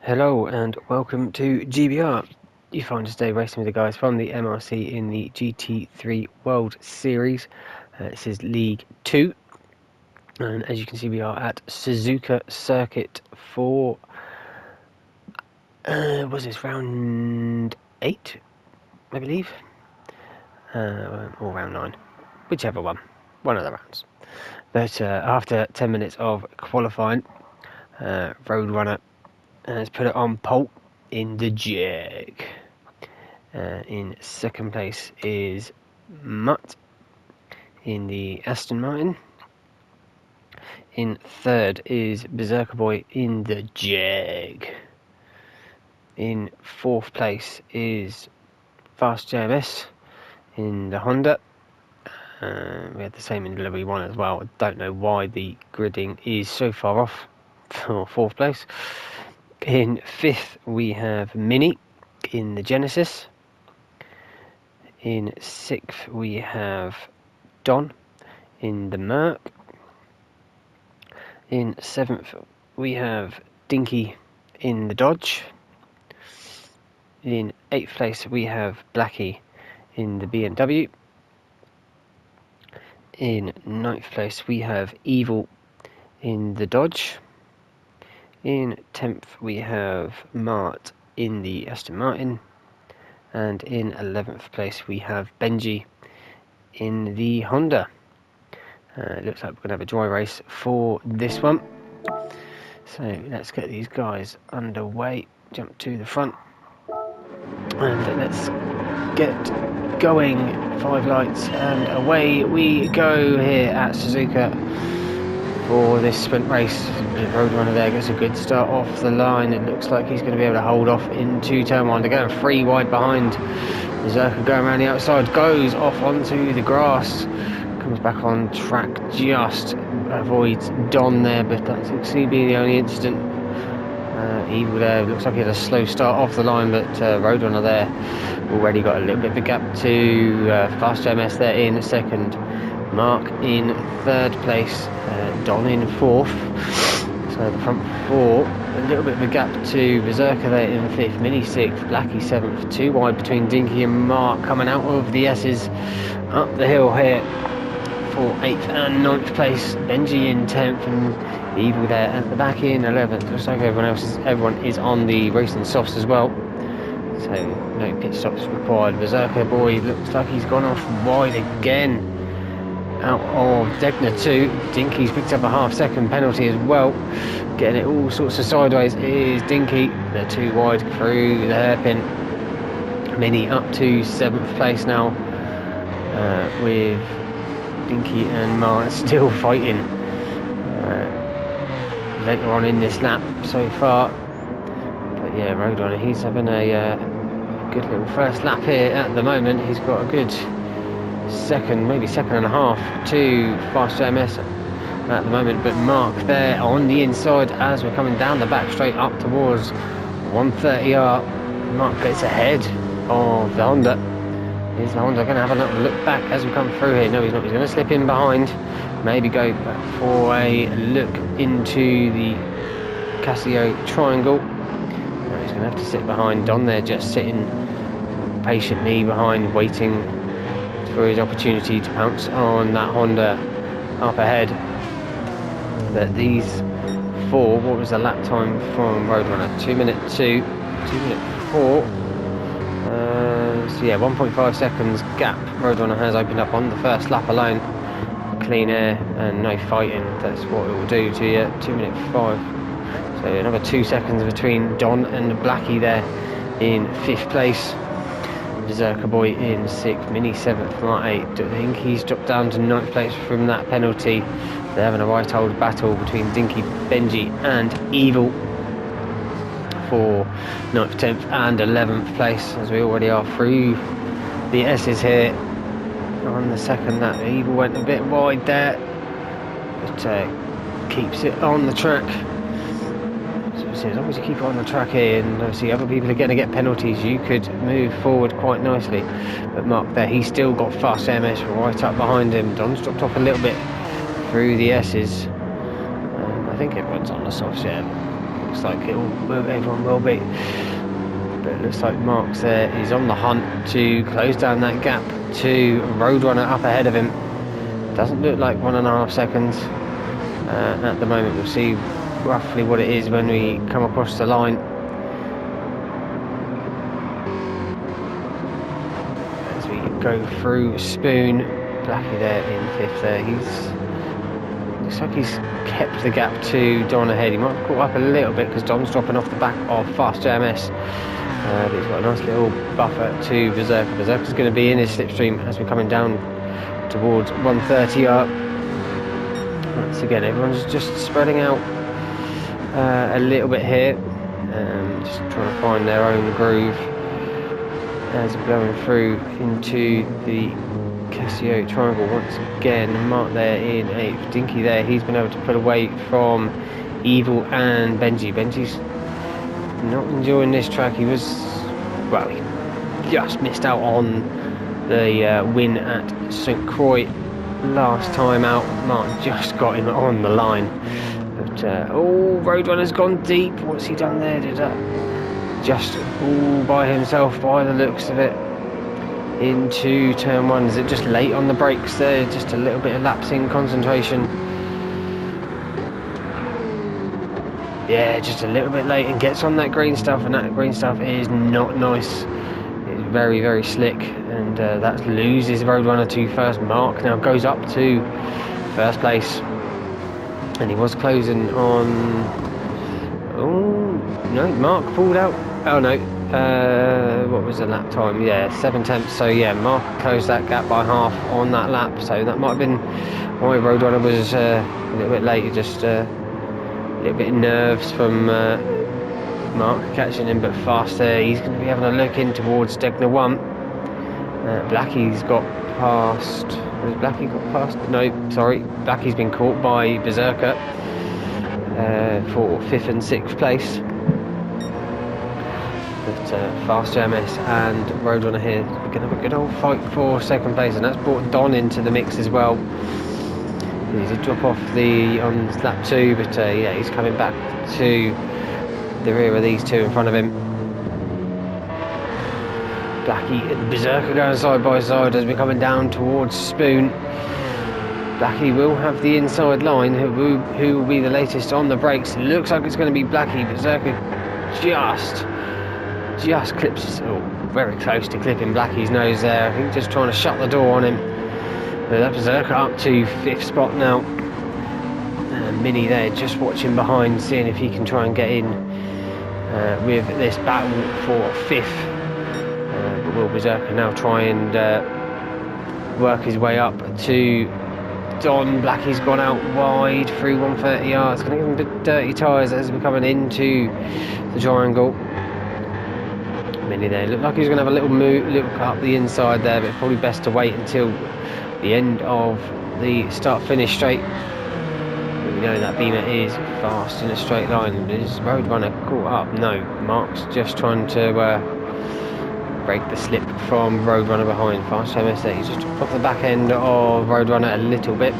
Hello and welcome to GBR. You find us today racing with the guys from the MRC in the GT3 World Series. This is League 2, and as you can see we are at Suzuka Circuit for was this round 8, I believe, or round 9, whichever one of the rounds. But after 10 minutes of qualifying, Roadrunner has put it on pole in the Jag. In second place is Mutt in the Aston Martin. In third is Berserker Boy in the Jag. In fourth place is Fast JMS in the Honda. We had the same in delivery 1 as well. I don't know why the gridding is so far off for fourth place. In fifth we have Mini in the Genesis. In sixth we have Don in the Merc. In seventh we have Dinky in the Dodge. In eighth place we have Blackie in the BMW. In ninth place we have Evil in the Dodge. In 10th we have Mart in the Aston Martin, and in 11th place we have Benji in the Honda. It looks like we're going to have a dry race for this one, so let's get these guys underway. Jump to the front and let's get going. 5 lights and away we go here at Suzuka for this sprint race. Roadrunner there gets a good start off the line. It looks like he's going to be able to hold off into turn 1. They're going 3 wide behind. Berserker going around the outside, goes off onto the grass, comes back on track, just avoids Don there, but that seems to be the only incident. Evil there, looks like he had a slow start off the line, but Roadrunner there already got a little bit of a gap to Fast JMS there in second. Mark in third place, Don in fourth, so the front 4, a little bit of a gap to Berserker there in fifth, Mini sixth, Blackie seventh, 2 wide between Dinky and Mark, coming out of the S's up the hill here for 8th and 9th place, Benji in 10th and Evil there at the back in 11th. Looks like everyone is on the racing softs as well, so no pit stops required. Berserker Boy looks like he's gone off wide again out of Degner 2. Dinky's picked up a half-second penalty as well. Getting it all sorts of sideways is Dinky. They're 2 wide through the hairpin. Mini up to 7th place now, with Dinky and Mart still fighting later on in this lap so far. But yeah, Roadrunner, he's having a good little first lap here at the moment. He's got a good second, maybe second and a half to Fast JMS at the moment, but Mark there on the inside as we're coming down the back straight up towards 130R. Mark gets ahead of the Honda. Is the Honda going to have a little look back as we come through here? No, he's not. He's going to slip in behind, maybe go back for a look into the Casio triangle. No, he's going to have to sit behind Don there, just sitting patiently behind, waiting for his opportunity to pounce on that Honda up ahead. But these 4, what was the lap time from Roadrunner? 2 minute 2, 2 minute 4. So yeah, 1.5 seconds gap Roadrunner has opened up on the first lap alone. Clean air and no fighting, that's what it will do to you. 2 minute 5. So another 2 seconds between Don and Blackie there in 5th place. Berserker Boy in 6th, Mini 7th, Mart 8th. I think he's dropped down to 9th place from that penalty. They're having a right old battle between Dinky, Benji and Evil for 9th, 10th and 11th place, as we already are through the S's here on the second lap. Evil went a bit wide there, but keeps it on the track. So as long as you keep it on the track here, and obviously other people are going to get penalties, you could move forward quite nicely. But Mark there, he's still got Fast MS right up behind him. Don's dropped off a little bit through the S's. I think everyone's on the softs, yeah. looks like everyone will be. But it looks like Mark's there. He's on the hunt to close down that gap to Roadrunner up ahead of him. Doesn't look like 1.5 seconds at the moment. We'll see roughly what it is when we come across the line. As we go through Spoon, Blackie there in 5th there. Looks like he's kept the gap to Don ahead. He might have caught up a little bit because Don's dropping off the back of Fast JMS. But he's got a nice little buffer to Berserker. Berserker's going to be in his slipstream as we're coming down towards 130 up. Once again, everyone's just spreading out a little bit here, just trying to find their own groove as we're going through into the Casio Triangle. Once again, Mark there in 8th, Dinky there, he's been able to pull away from Evil and Benji. Benji's not enjoying this track. He just missed out on the win at St. Croix last time out. Mark just got him on the line. But, Roadrunner's gone deep. What's he done there? Just all by himself by the looks of it. Into turn 1. Is it just late on the brakes there? Just a little bit of lapsing concentration. Yeah, just a little bit late and gets on that green stuff, and that green stuff is not nice. It's very, very slick, and that loses Roadrunner to first. Mark now goes up to first place, and he was closing on... Oh, no, Mark pulled out. Oh, no. What was the lap time? Yeah, 7/10. So, yeah, Mark closed that gap by half on that lap, so that might have been why Roadrunner was a little bit late, just... a little bit of nerves from Mark catching him, but fast there. He's going to be having a look in towards Degner 1. Blackie's got past... Has Blackie got past? No, sorry. Blackie's been caught by Berserker for 5th and 6th place. But Fast JMS and Roadrunner here are going to have a good old fight for 2nd place, and that's brought Don into the mix as well. He did drop off on lap 2, but yeah, he's coming back to the rear of these two in front of him. Blackie and Berserker going side by side as we're coming down towards Spoon. Blackie will have the inside line. Who will be the latest on the brakes? Looks like it's going to be Blackie. Berserker just clips, very close to clipping Blackie's nose there. I think just trying to shut the door on him. That Berserker up to 5th spot now. Mini there just watching behind, seeing if he can try and get in with this battle for 5th. But will Berserker now try and work his way up to Don? Blackie's gone out wide through 130 yards. Going to give him a bit dirty tyres as we're coming into the triangle. Mini there. Looked like he was going to have a little look up the inside there, but it's probably best to wait until the end of the start-finish straight. But we know that Beamer is fast in a straight line. Is Roadrunner caught up? No, Mark's just trying to break the slip from Roadrunner behind. Fast JMS there, he's just off the back end of Roadrunner a little bit.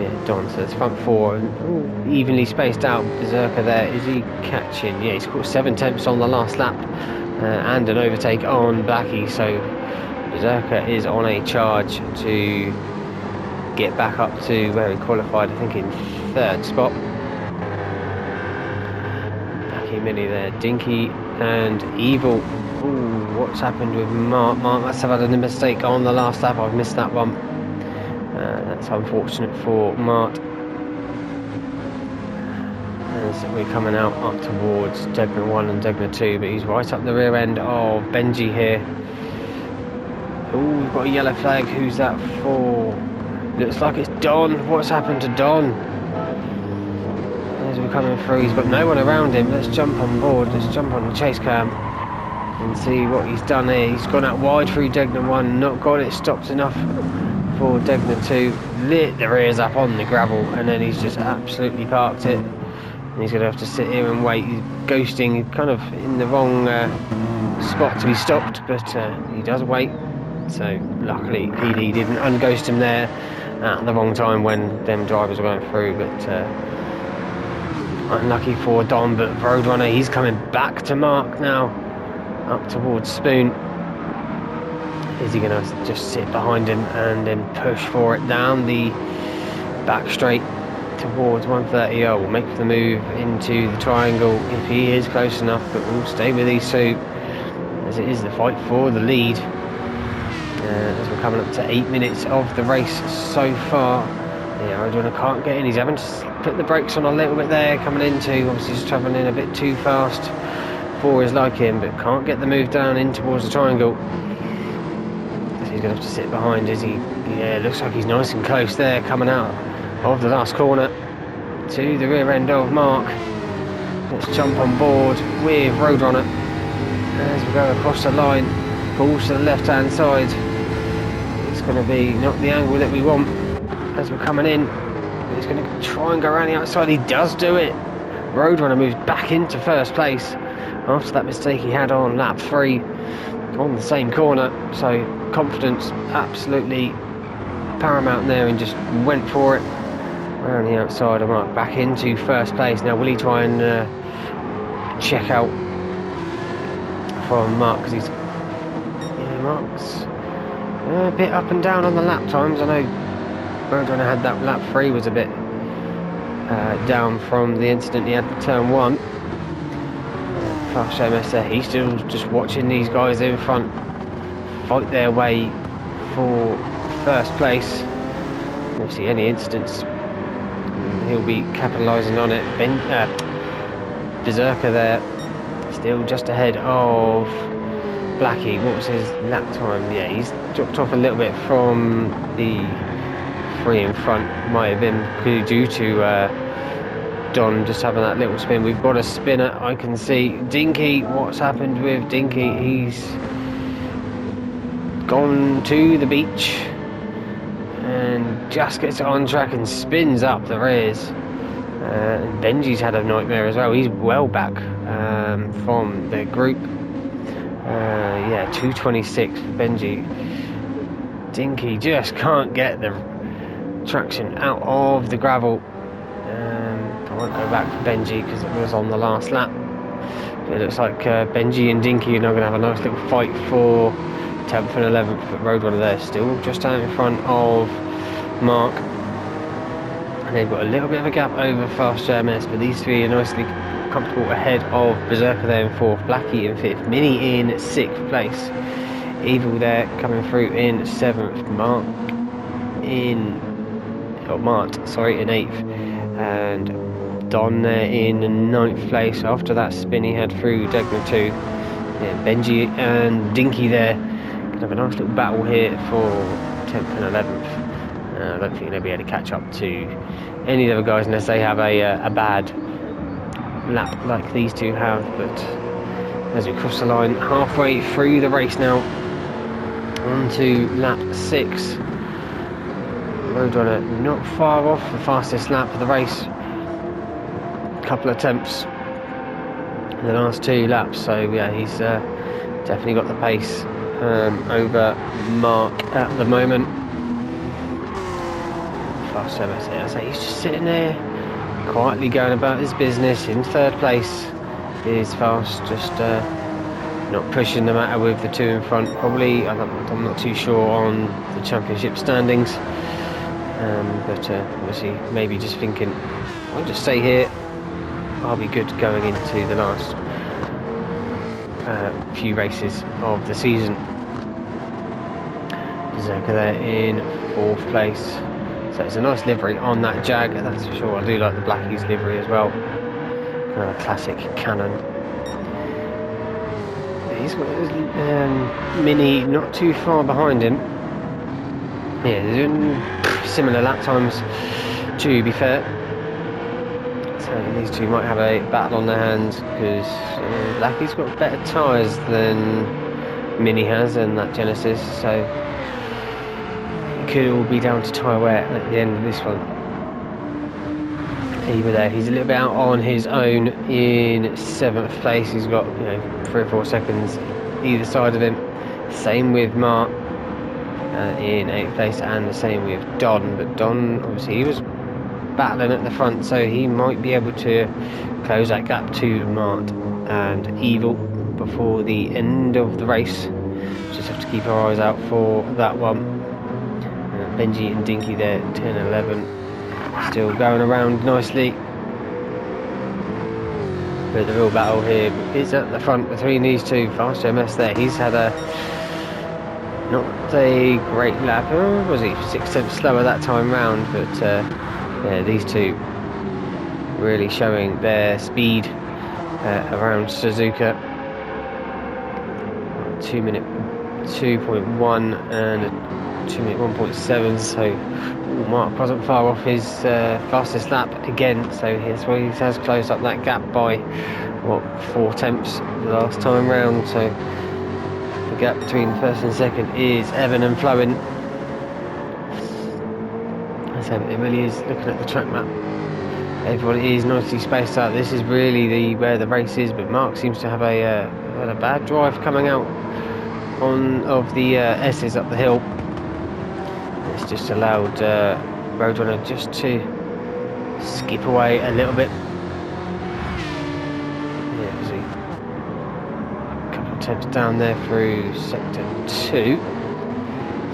Yeah, Don, so it's front 4 and evenly spaced out. Berserker there, is he catching? Yeah, he's got 7/10 on the last lap and an overtake on Blackie, so Berserker is on a charge to get back up to where he qualified, I think in 3rd spot. Blackie, Mini there, Dinky and Evil. Ooh, what's happened with Mark? Mark must have had a mistake on the last lap. I've missed that one. That's unfortunate for Mart. As we're coming out up towards Degner 1 and Degner 2, but he's right up the rear end of Benji here. Oh, we've got a yellow flag. Who's that for? Looks like it's Don. What's happened to Don? As we're coming through, he's got no one around him. Let's jump on board. Let's jump on the chase cam and see what he's done here. He's gone out wide through Degner 1, not got it stopped enough for Degner 2. Lit the rears up on the gravel, and then he's just absolutely parked it. And he's going to have to sit here and wait. He's ghosting, kind of in the wrong spot to be stopped, but he does wait. So luckily PD didn't unghost him there at the wrong time when them drivers were going through. But Unlucky for Don, but Roadrunner, he's coming back to Mark now, up towards Spoon. Is he going to just sit behind him and then push for it down the back straight towards 130? Oh, will make the move into the triangle if he is close enough, but we'll stay with these two as it is the fight for the lead. As we're coming up to 8 minutes of the race so far. Yeah, Roadrunner can't get in. He's having to put the brakes on a little bit there, coming into, obviously just travelling in a bit too fast for his liking, but can't get the move down in towards the triangle. So he's going to have to sit behind, is he? Yeah, looks like he's nice and close there, coming out of the last corner to the rear end of Mark. Let's jump on board with Roadrunner as we go across the line, pulls to the left hand side. It's going to be not the angle that we want as we're coming in. He's going to try and go around the outside. He does do it. Roadrunner moves back into first place after that mistake he had on lap 3 on the same corner. So confidence absolutely paramount there, and just went for it around the outside of Mark, back into first place. Now will he try and check out from Mark, because he's Mark's a bit up and down on the lap times. I know Roadrunner had that lap 3 was a bit down from the incident he had in turn 1. Fast MS there, he's still just watching these guys in front fight their way for first place. Obviously any instance he'll be capitalising on it. Berserker there, still just ahead of Blackie. What was his lap time? Yeah, he's dropped off a little bit from the 3 in front. Might have been due to Don just having that little spin. We've got a spinner, I can see. Dinky, what's happened with Dinky? He's gone to the beach and just gets on track and spins up the rears. And Benji's had a nightmare as well. He's well back from the group. Yeah, 226 for Benji. Dinky just can't get the traction out of the gravel. I won't go back for Benji because it was on the last lap. It looks like Benji and Dinky are now going to have a nice little fight for 10th and 11th, but Roadrunner there still just out in front of Mark. And they've got a little bit of a gap over Fast JMS, but these three are nicely comfortable ahead of Berserker there in 4th, Blackie in 5th, Mini in 6th place, Evil there coming through in 7th, Mart in 8th, and Don there in 9th place after that spin he had through Degna 2. Yeah, Benji and Dinky there gonna have a nice little battle here for 10th and 11th. I don't think they'll be able to catch up to any of the other guys unless they have a bad lap like these two have. But as we cross the line halfway through the race now, on to lap 6. Roadrunner not far off the fastest lap of the race. A couple of attempts in the last 2 laps, so yeah, he's definitely got the pace over Mark at the moment. Fast service here, so he's just sitting there quietly going about his business in 3rd place. Is Fast just not pushing the matter with the 2 in front. Probably, I'm not too sure on the championship standings, but obviously maybe just thinking I'll just stay here, I'll be good going into the last few races of the season. Berserker there in 4th place. So it's a nice livery on that Jag, that's for sure. I do like the Blackie's livery as well. Kind of a classic Canon. He's got his Mini not too far behind him. Yeah, they're doing similar lap times, to be fair. So these two might have a battle on their hands, because Blackie's got better tyres than Mini has and that Genesis. So could all be down to tyre wear at the end of this one. Either there, he's a little bit out on his own in 7th place. He's got 3 or 4 seconds either side of him. Same with Mark in 8th place, and the same with Don. But Don, obviously, he was battling at the front, so he might be able to close that gap to Mart and Evil before the end of the race. Just have to keep our eyes out for that one. Benji and Dinky there, 10 and 11, still going around nicely. But the real battle here is at the front between these two. Faster MS there, he's had a not a great lap. Oh, was he 6/10 slower that time round? But yeah, these two really showing their speed around Suzuka. 2 minute 2.1 and a 2 minute 1.7. So Mark wasn't far off his fastest lap again. So here's where he has closed up that gap by what 4 tenths the last time round. So the gap between first and second is even and flowing. So it really is, looking at the track map, everyone is nicely spaced out. This is really where the race is, but Mark seems to have had a bad drive coming out of the S's up the hill. It's just allowed Roadrunner just to skip away a little bit. Yeah, see a couple of tenths down there through sector 2.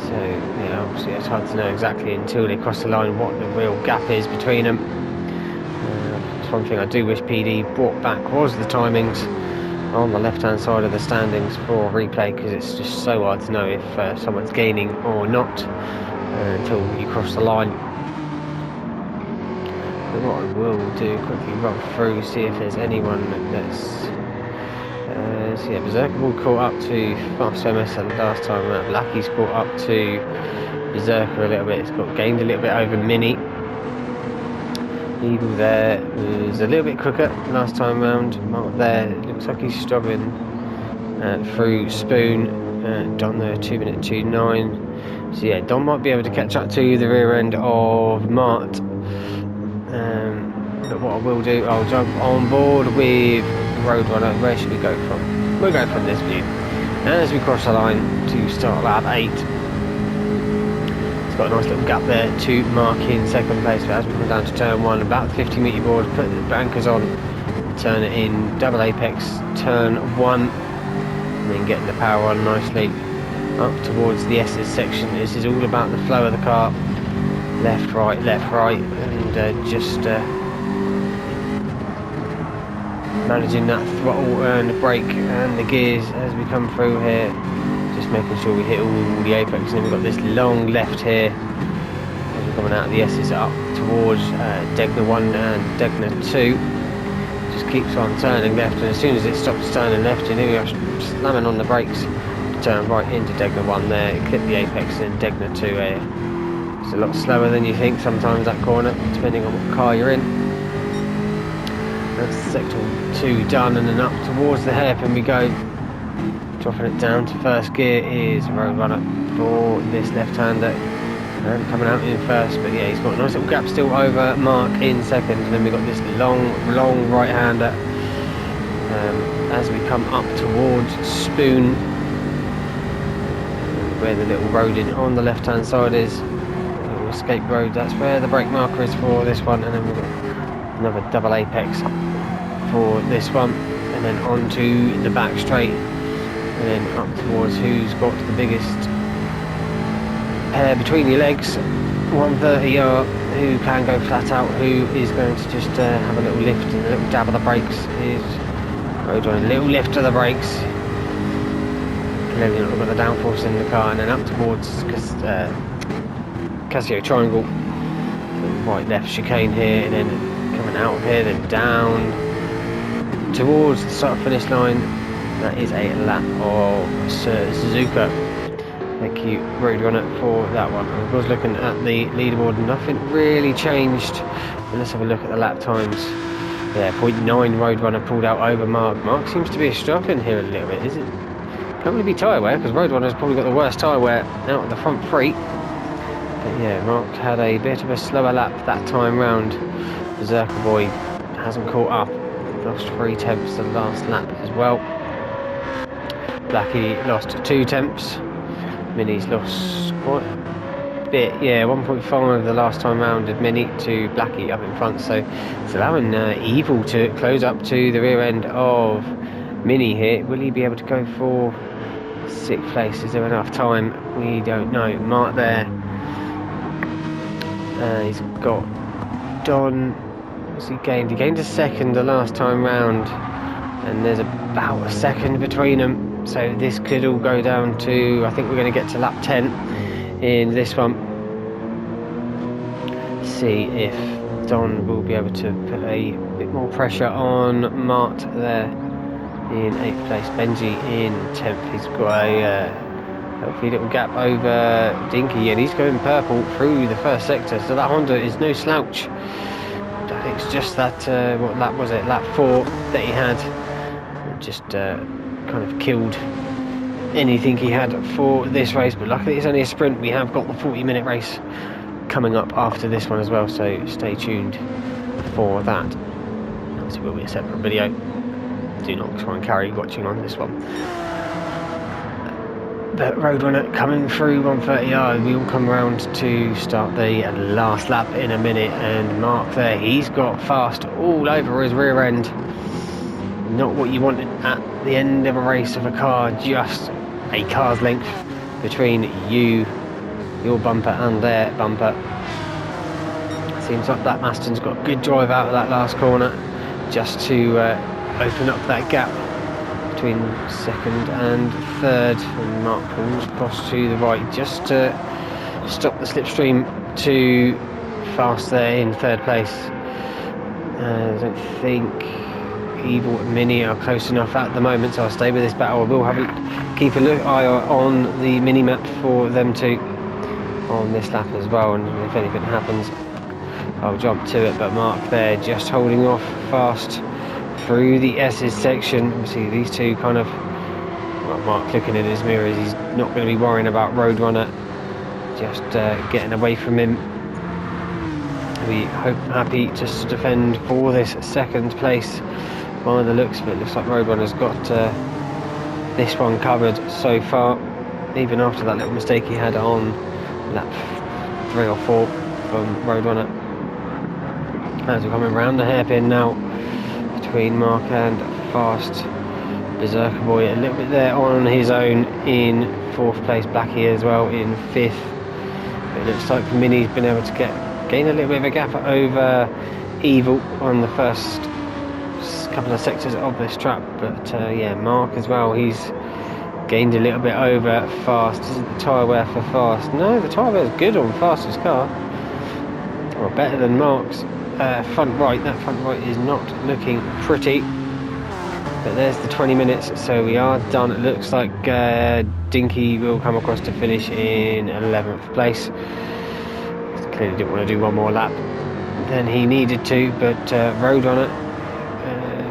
So yeah, obviously it's hard to know exactly until they cross the line what the real gap is between them. One thing I do wish PD brought back was the timings on the left hand side of the standings for replay, because it's just so hard to know if someone's gaining or not until you cross the line. But what I will do, quickly run through, see if there's anyone that's so yeah, Berserker Ball caught up to Faster MS the last time around. Lucky's caught up to Berserker a little bit, it's got gained a little bit over Mini. Evil there was a little bit quicker last time round. Mark there, looks like he's struggling through Spoon. Don there, 2 minute 2.9. So yeah, Don might be able to catch up to the rear end of Mart. But what I will do, I'll jump on board with Roadrunner. Where should we go from? We'll go from this view. And as we cross the line to start lap 8. Got a nice little gap there to mark in second place, but as we come down to turn 1, about the 50 metre board, put the bankers on, turn it in, double apex, turn 1, and then getting the power on nicely up towards the S's section. This is all about the flow of the car, left, right, and just managing that throttle and the brake and the gears as we come through here. Just making sure we hit all the apex, and then we've got this long left here as we're coming out of the S's up towards Degner 1 and Degner 2. Just keeps on turning left, and as soon as it stops turning left, you know you're slamming on the brakes, turn right into Degner 1 there, clip the apex, and then Degner 2 here. It's a lot slower than you think sometimes, that corner, depending on what car you're in. That's sector 2 done, and then up towards the hairpin we go. Dropping it down to first gear is Roadrunner for this left-hander, and coming out in first. But yeah, he's got a nice little gap still over Mark in second, and then we've got this long right-hander as we come up towards Spoon, where the little road in on the left-hand side is, the escape road. That's where the brake marker is for this one, and then we've got another double apex for this one, and then onto the back straight. And then up towards who's got the biggest pair between your legs, 130R, who can go flat out, who is going to just have a little lift and a little dab of the brakes. Is Roadrunner, a little lift of the brakes. Clearly not got the downforce in the car, and then up towards Casio Triangle. Right left chicane here, and then coming out of here, then down towards the start finish line. That is a lap of Suzuka. Thank you, Roadrunner, for that one. I was looking at the leaderboard, nothing really changed. And let's have a look at the lap times. Yeah, 0.9 Roadrunner pulled out over Mark. Mark seems to be struggling here a little bit. Is it? Can't really be tyre wear, because Roadrunner's probably got the worst tyre wear out of the front three. But yeah, Mark had a bit of a slower lap that time round. Berserker Boy hasn't caught up. Lost 3 tenths the last lap as well. Blackie lost 2 tenths. Mini's lost quite bit, yeah, 1.5 the last time round of Mini to Blackie up in front, so it's allowing Evil to close up to the rear end of Mini here. Will he be able to go for 6th place? Is there enough time? We don't know. Mark there, he's got Don. What's he gained? He gained a second the last time round, and there's about a second between them, so this could all go down to, I think we're going to get to lap 10 in this one. See if Don will be able to put a bit more pressure on Mart there in 8th place. Benji in 10th. He's got a healthy little gap over Dinky, and he's going purple through the first sector, so that Honda is no slouch. I think it's just that, what lap was it, lap 4 that he had, just kind of killed anything he had for this race. But luckily it's only a sprint. We have got the 40-minute race coming up after this one as well, so stay tuned for that. Obviously will be a separate video. Do not try and carry watching on this one. But Roadrunner coming through 130i. We will come around to start the last lap in a minute, and Mark there, he's got fast all over his rear end. Not what you want at the end of a race of a car, just a car's length between you, your bumper and their bumper. Seems like that Maston's got a good drive out of that last corner just to open up that gap between 2nd and 3rd, and Mark pulls across to the right just to stop the slipstream to Fast there in 3rd place. I don't think Evil and Mini are close enough at the moment, so I'll stay with this battle. I will keep a eye on the mini map for them two on this lap as well, and if anything happens I'll jump to it. But Mark there just holding off Fast through the S's section. Obviously these two kind of, well, Mark looking in his mirrors, he's not going to be worrying about Roadrunner, just getting away from him. We hope happy just to defend for this 2nd place by the looks of it. Looks like Roadrunner's got this one covered so far, even after that little mistake he had on lap 3 or 4 from Roadrunner. As we're coming round the hairpin now between Mark and Fast, Berserker Boy a little bit there on his own in 4th place, Blackie as well in 5th. But it looks like Mini's been able to gain a little bit of a gap over Evil on the first couple of sectors of this track, but yeah, Mark as well, he's gained a little bit over Fast. Isn't the tyre wear for Fast? No, the tyre wear is good on Fast's car, well, better than Mark's. Front right, that front right is not looking pretty, but there's the 20 minutes, so we are done. It looks like Dinky will come across to finish in 11th place. Clearly didn't want to do one more lap than he needed to, but Roadrunner,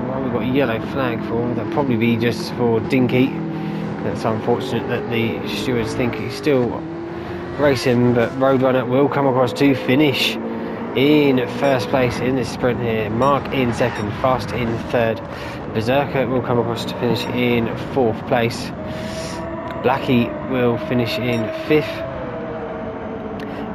well, we've got a yellow flag for, that'll probably be just for Dinky. That's unfortunate that the stewards think he's still racing, but Roadrunner will come across to finish in 1st place in this sprint here. Mark in 2nd, Fast in 3rd. Berserker will come across to finish in 4th place. Blackie will finish in 5th.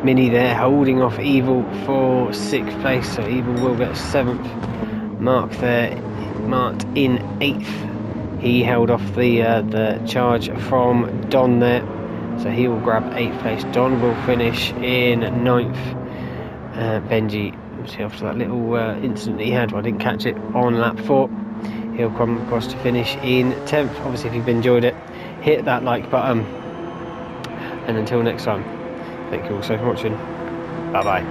Mini there holding off Evil for 6th place, so Evil will get 7th. Mark there, marked in 8th. He held off the charge from Don there, so he will grab 8th place. Don will finish in 9th. Benji, obviously after that little incident he had, well, I didn't catch it on lap 4, he'll come across to finish in 10th. Obviously if you've enjoyed it, hit that like button, and until next time, thank you all so much for watching. Bye bye.